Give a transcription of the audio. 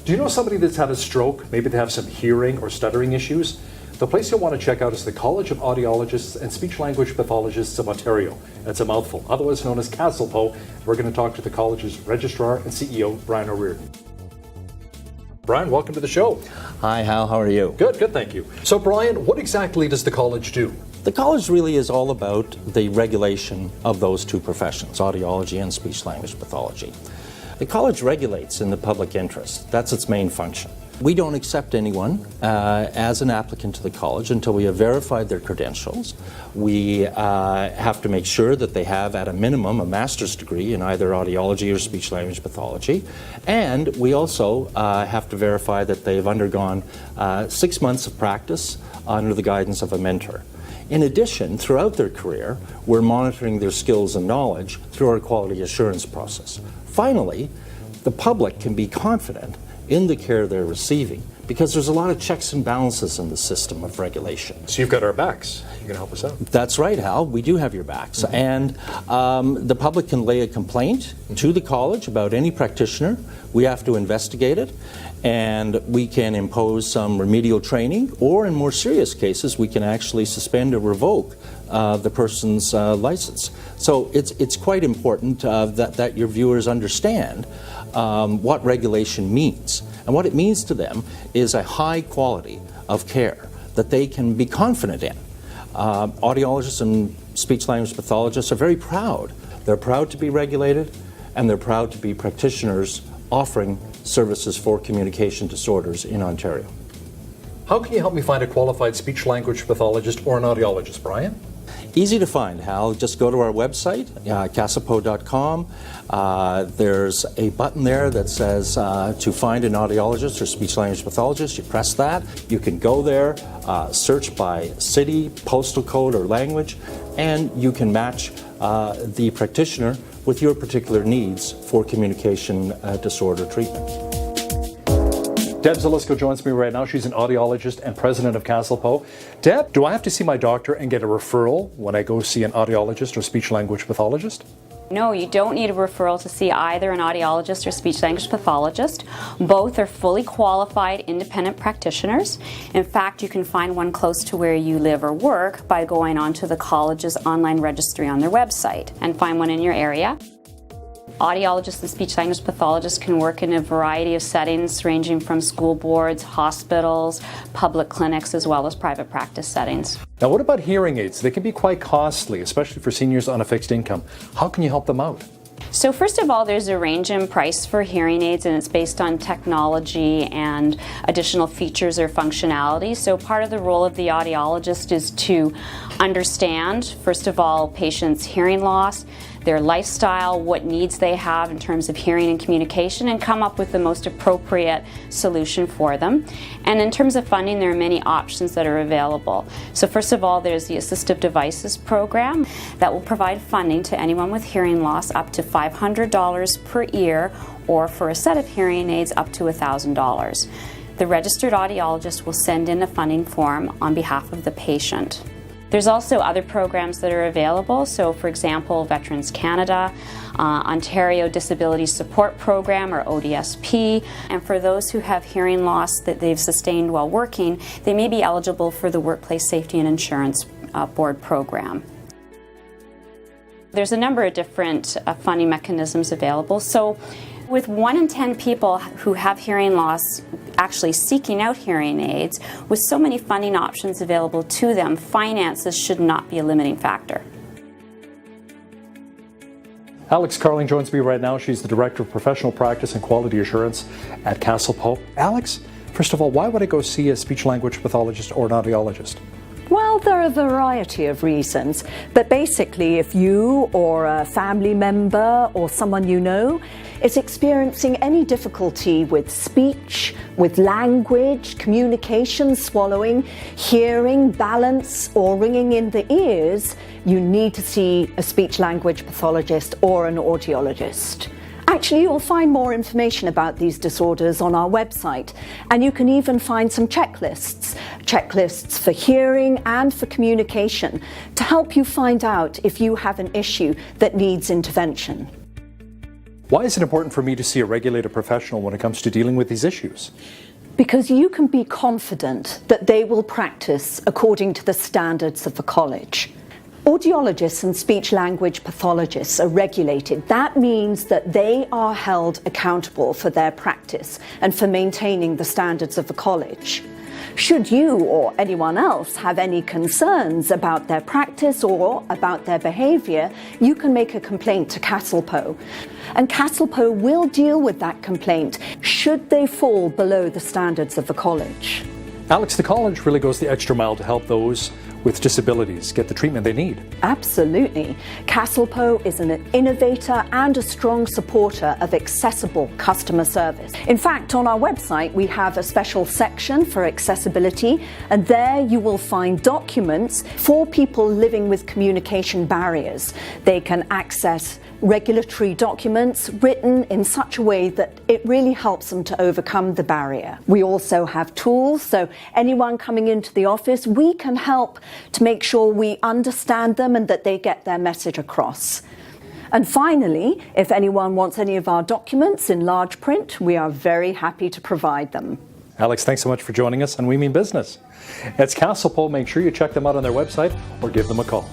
Do you know somebody that's had a stroke? Maybe they have some hearing or stuttering issues? The place you'll want to check out is the College of Audiologists and Speech-Language Pathologists of Ontario. That's a mouthful, otherwise known as CASLPO. We're going to talk to the college's registrar and CEO, Brian O'Riordan. Brian, welcome to the show. Hi, Hal. How are you? Good, thank you. So, Brian, what exactly does the college do? The college really is all about the regulation of those two professions, audiology and speech-language pathology. The college regulates in the public interest. That's its main function. We don't accept anyone as an applicant to the college until we have verified their credentials. We have to make sure that they have, at a minimum, a master's degree in either audiology or speech-language pathology. And we also have to verify that they've undergone 6 months of practice under the guidance of a mentor. In addition, throughout their career, we're monitoring their skills and knowledge through our quality assurance process. Finally, the public can be confident in the care they're receiving because there's a lot of checks and balances in the system of regulation. So you've got our backs. You're going to help us out. That's right, Hal. We do have your backs. And the public can lay a complaint to the college about any practitioner. We have to investigate it, and we can impose some remedial training, or in more serious cases, we can actually suspend or revoke the person's license. So it's quite important that your viewers understand what regulation means. And what it means to them is a high quality of care that they can be confident in. Audiologists and speech-language pathologists are very proud. They're proud to be regulated, and they're proud to be practitioners offering services for communication disorders in Ontario. How can you help me find a qualified speech-language pathologist or an audiologist, Brian? Easy to find, Hal. Just go to our website, CASLPO.com. There's a button there that says to find an audiologist or speech-language pathologist. You press that. You can go there, search by city, postal code, or language, and you can match the practitioner with your particular needs for communication disorder treatment. Deb Zelisko joins me right now. She's an audiologist and president of CASLPO. Deb, do I have to see my doctor and get a referral when I go see an audiologist or speech-language pathologist? No, you don't need a referral to see either an audiologist or speech-language pathologist. Both are fully qualified independent practitioners. In fact, you can find one close to where you live or work by going onto the college's online registry on their website and find one in your area. Audiologists and speech-language pathologists can work in a variety of settings ranging from school boards, hospitals, public clinics, as well as private practice settings. Now, what about hearing aids? They can be quite costly, especially for seniors on a fixed income. How can you help them out? So first of all, there's a range in price for hearing aids, and it's based on technology and additional features or functionality. So part of the role of the audiologist is to understand, first of all, patients' hearing loss, their lifestyle, what needs they have in terms of hearing and communication, and come up with the most appropriate solution for them. And in terms of funding, there are many options that are available. So first of all, there's the Assistive Devices Program that will provide funding to anyone with hearing loss up to $500 per year, or for a set of hearing aids up to $1,000. The registered audiologist will send in a funding form on behalf of the patient. There's also other programs that are available. So for example, Veterans Canada, Ontario Disability Support Program, or ODSP. And for those who have hearing loss that they've sustained while working, they may be eligible for the Workplace Safety and Insurance Board program. There's a number of different funding mechanisms available. So with 1 in 10 people who have hearing loss actually seeking out hearing aids, with so many funding options available to them, finances should not be a limiting factor. Alex Carling joins me right now. She's the Director of Professional Practice and Quality Assurance at CASLPO. Alex, first of all, why would I go see a speech-language pathologist or an audiologist? Well, there are a variety of reasons, but basically if you or a family member or someone you know is experiencing any difficulty with speech, with language, communication, swallowing, hearing, balance, or ringing in the ears, you need to see a speech-language pathologist or an audiologist. Actually, you'll find more information about these disorders on our website, and you can even find some checklists for hearing and for communication to help you find out if you have an issue that needs intervention. Why is it important for me to see a regulated professional when it comes to dealing with these issues? Because you can be confident that they will practice according to the standards of the college. Audiologists and speech-language pathologists are regulated. That means that they are held accountable for their practice and for maintaining the standards of the college. Should you or anyone else have any concerns about their practice or about their behaviour, you can make a complaint to CASLPO. And CASLPO will deal with that complaint should they fall below the standards of the college. Alex, the college really goes the extra mile to help those with disabilities get the treatment they need. Absolutely. CASLPO is an innovator and a strong supporter of accessible customer service. In fact, on our website, we have a special section for accessibility, and there you will find documents for people living with communication barriers. They can access regulatory documents written in such a way that it really helps them to overcome the barrier. We also have tools, so anyone coming into the office, we can help to make sure we understand them and that they get their message across. And finally, if anyone wants any of our documents in large print, we are very happy to provide them. Alex, thanks so much for joining us on We Mean Business. It's CASLPO. Make sure you check them out on their website or give them a call.